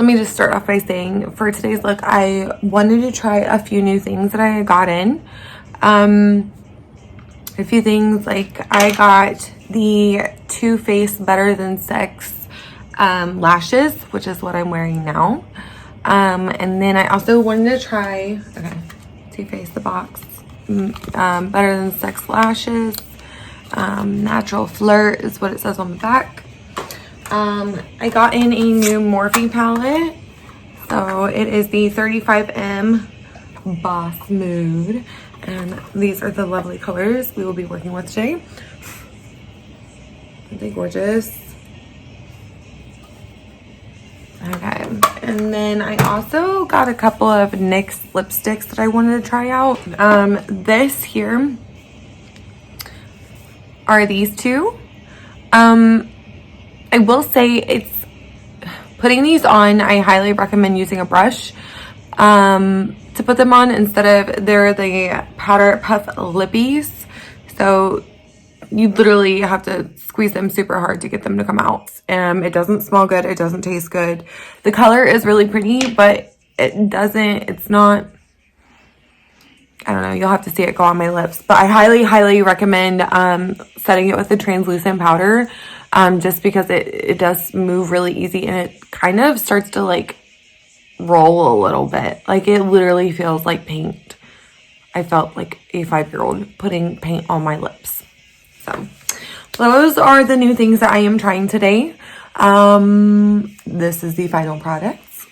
let me just start off by saying for today's look, I wanted to try a few new things that I got in. A few things, like I got the Too Faced Better Than Sex lashes, which is what I'm wearing now. And then I also wanted to try, Too Faced, the box, Better Than Sex lashes. Natural Flirt is what it says on the back. I got in a new Morphe palette. So it is the 35M Boss Mood. And these are the lovely colors we will be working with today. Aren't they gorgeous? Okay, and then I also got a couple of NYX lipsticks that I wanted to try out. This here are these two. I will say it's putting these on, I highly recommend using a brush to put them on instead of, they're the Powder Puff Lippies. So you literally have to squeeze them super hard to get them to come out. It doesn't smell good. It doesn't taste good. The color is really pretty, but it's not, I don't know, you'll have to see it go on my lips. But I highly, highly recommend setting it with the translucent powder just because it does move really easy and it kind of starts to like roll a little bit. Like it literally feels like paint. I felt like a 5-year-old putting paint on my lips. So those are the new things that I am trying today. This is the final products.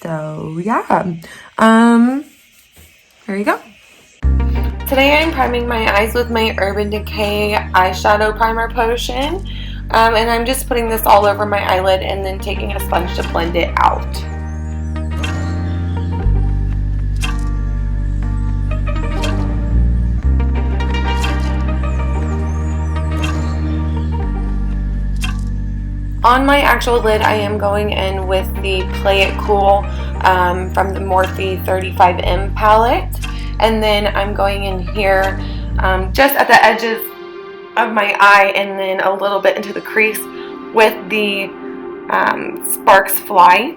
So yeah, here you go. Today I'm priming my eyes with my Urban Decay eyeshadow primer potion. And I'm just putting this all over my eyelid and then taking a sponge to blend it out. On my actual lid, I am going in with the Play It Cool from the Morphe 35M palette. And then I'm going in here just at the edges of my eye and then a little bit into the crease with the Sparks Fly.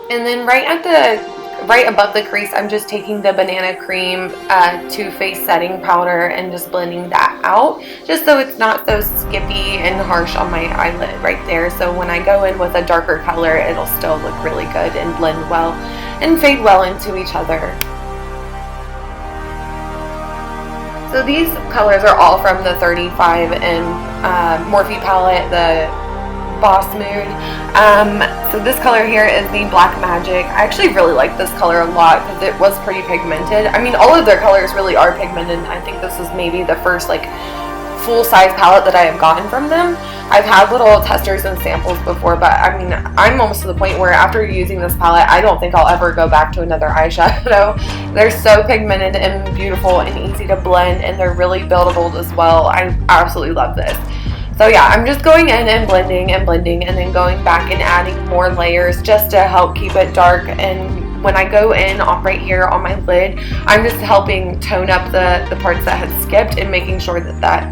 And then right above the crease, I'm just taking the Banana Cream Too Faced setting powder and just blending that out, just so it's not so skippy and harsh on my eyelid right there. So when I go in with a darker color, it'll still look really good and blend well and fade well into each other. So these colors are all from the 35M Morphe palette, the Boss Mood. So this color here is the Black Magic. I actually really like this color a lot because it was pretty pigmented. I mean, all of their colors really are pigmented. I think this is maybe the first like full-size palette that I have gotten from them. I've had little testers and samples before, but I mean, I'm almost to the point where after using this palette, I don't think I'll ever go back to another eyeshadow. They're so pigmented and beautiful and easy to blend, and they're really buildable as well. I absolutely love this. So yeah, I'm just going in and blending and then going back and adding more layers just to help keep it dark. And when I go in right here on my lid, I'm just helping tone up the parts that had skipped and making sure that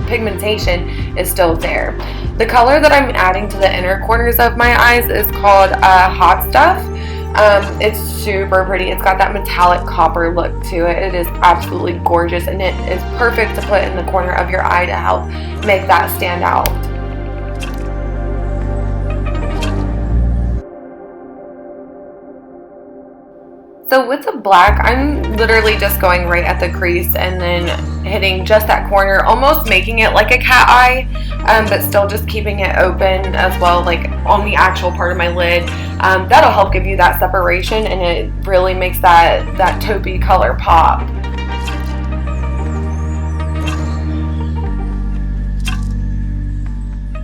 pigmentation is still there. The color that I'm adding to the inner corners of my eyes is called Hot Stuff. It's super pretty. It's got that metallic copper look to it. It is absolutely gorgeous, and it is perfect to put in the corner of your eye to help make that stand out. So with the black, I'm literally just going right at the crease and then hitting just that corner, almost making it like a cat eye, but still just keeping it open as well, like on the actual part of my lid. That'll help give you that separation, and it really makes that taupey color pop.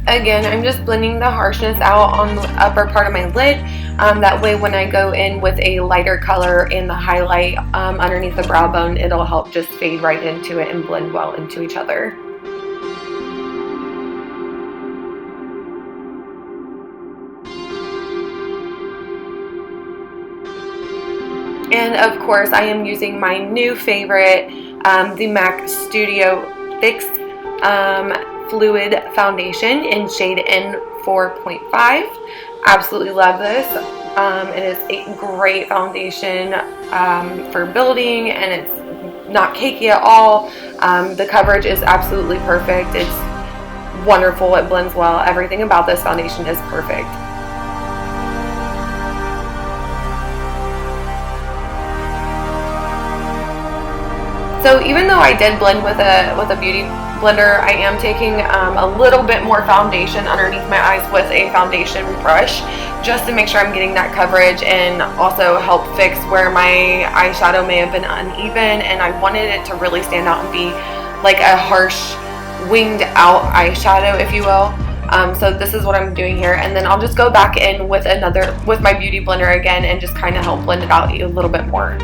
Again, I'm just blending the harshness out on the upper part of my lid. That way when I go in with a lighter color in the highlight underneath the brow bone, it'll help just fade right into it and blend well into each other. And of course, I am using my new favorite, the MAC Studio Fix Fluid Foundation in shade N4.5. Absolutely love this. It is a great foundation for building, and it's not cakey at all. The coverage is absolutely perfect. It's wonderful. It blends well. Everything about this foundation is perfect. So even though I did blend with a beauty blender, I am taking a little bit more foundation underneath my eyes with a foundation brush, just to make sure I'm getting that coverage and also help fix where my eyeshadow may have been uneven, and I wanted it to really stand out and be like a harsh winged out eyeshadow, if you will. So this is what I'm doing here, and then I'll just go back in with my beauty blender again and just kind of help blend it out a little bit more.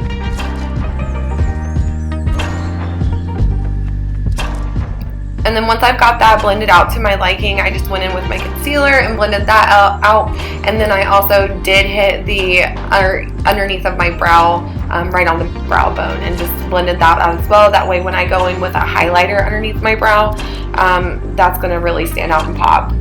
And then once I've got that blended out to my liking, I just went in with my concealer and blended that out. And then I also did hit the underneath of my brow, right on the brow bone, and just blended that out as well. That way when I go in with a highlighter underneath my brow, that's going to really stand out and pop.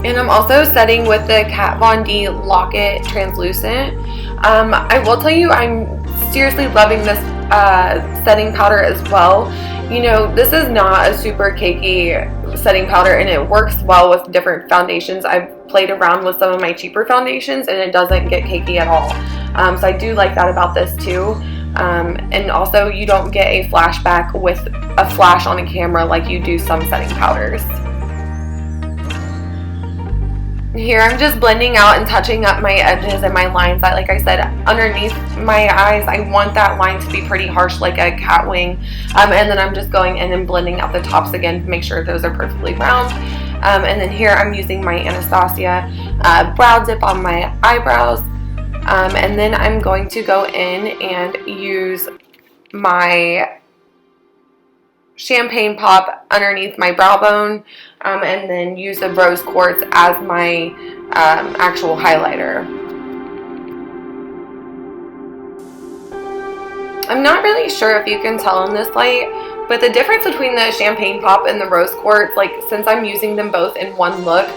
And I'm also setting with the Kat Von D Lock-It Translucent. I will tell you, I'm seriously loving this setting powder as well. You know, this is not a super cakey setting powder, and it works well with different foundations. I've played around with some of my cheaper foundations, and it doesn't get cakey at all. So I do like that about this too. And also, you don't get a flashback with a flash on a camera like you do some setting powders. Here I'm just blending out and touching up my edges and my lines. Like I said, underneath my eyes, I want that line to be pretty harsh like a cat wing. And then I'm just going in and blending out the tops again to make sure those are perfectly round. And then here I'm using my Anastasia Browdip on my eyebrows. And then I'm going to go in and use my Champagne Pop underneath my brow bone, and then use the Rose Quartz as my actual highlighter. I'm not really sure if you can tell in this light, but the difference between the Champagne Pop and the Rose Quartz, like since I'm using them both in one look,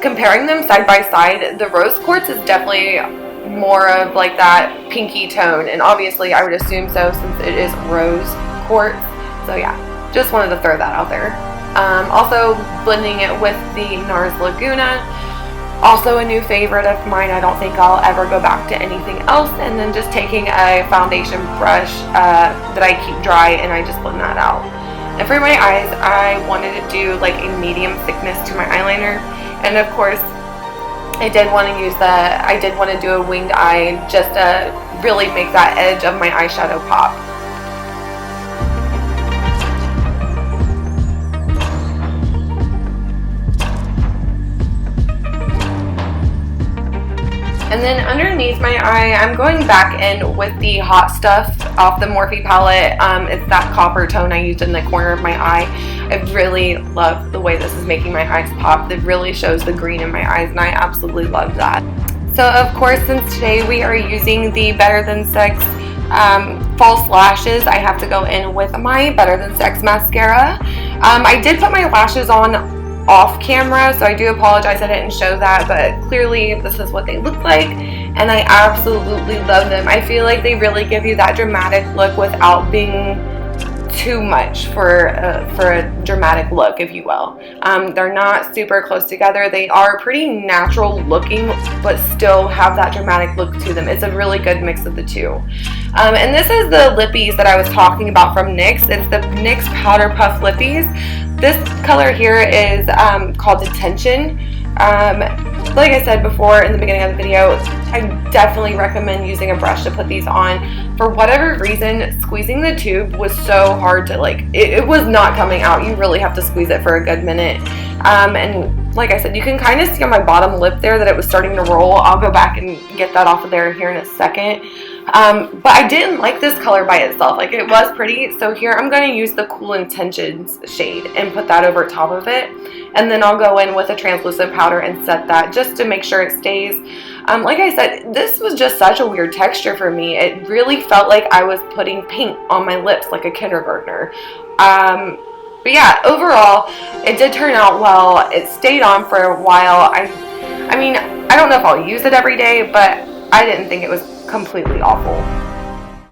comparing them side by side, the Rose Quartz is definitely more of like that pinky tone, and obviously I would assume so since it is rose quartz. So yeah, just wanted to throw that out there. Also blending it with the NARS Laguna, also a new favorite of mine. I don't think I'll ever go back to anything else. And then just taking a foundation brush that I keep dry, and I just blend that out. And for my eyes, I wanted to do like a medium thickness to my eyeliner, and of course I did want to do a winged eye just to really make that edge of my eyeshadow pop. And then underneath my eye, I'm going back in with the Hot Stuff off the Morphe palette. It's that copper tone I used in the corner of my eye. I really love the way this is making my eyes pop. It really shows the green in my eyes, and I absolutely love that. So of course, since today we are using the Better Than Sex false lashes, I have to go in with my Better Than Sex mascara. I did put my lashes on off camera, so I do apologize I didn't show that, but clearly this is what they look like, and I absolutely love them. I feel like they really give you that dramatic look without being too much for a dramatic look, if you will. They're not super close together. They are pretty natural looking, but still have that dramatic look to them. It's a really good mix of the two. And this is the Lippies that I was talking about from NYX. It's the NYX Powder Puff Lippies. This color here is called Detention. Like I said before in the beginning of the video, I definitely recommend using a brush to put these on. For whatever reason, squeezing the tube was so hard to, like, it was not coming out. You really have to squeeze it for a good minute. And like I said, you can kind of see on my bottom lip there that it was starting to roll. I'll go back and get that off of there here in a second. But I didn't like this color by itself. Like, it was pretty. So here I'm going to use the Cool Intentions shade and put that over top of it. And then I'll go in with a translucent powder and set that just to make sure it stays. Like I said, this was just such a weird texture for me. It really felt like I was putting paint on my lips like a kindergartner. But yeah, overall, it did turn out well. It stayed on for a while. I mean, I don't know if I'll use it every day, but I didn't think it was completely awful.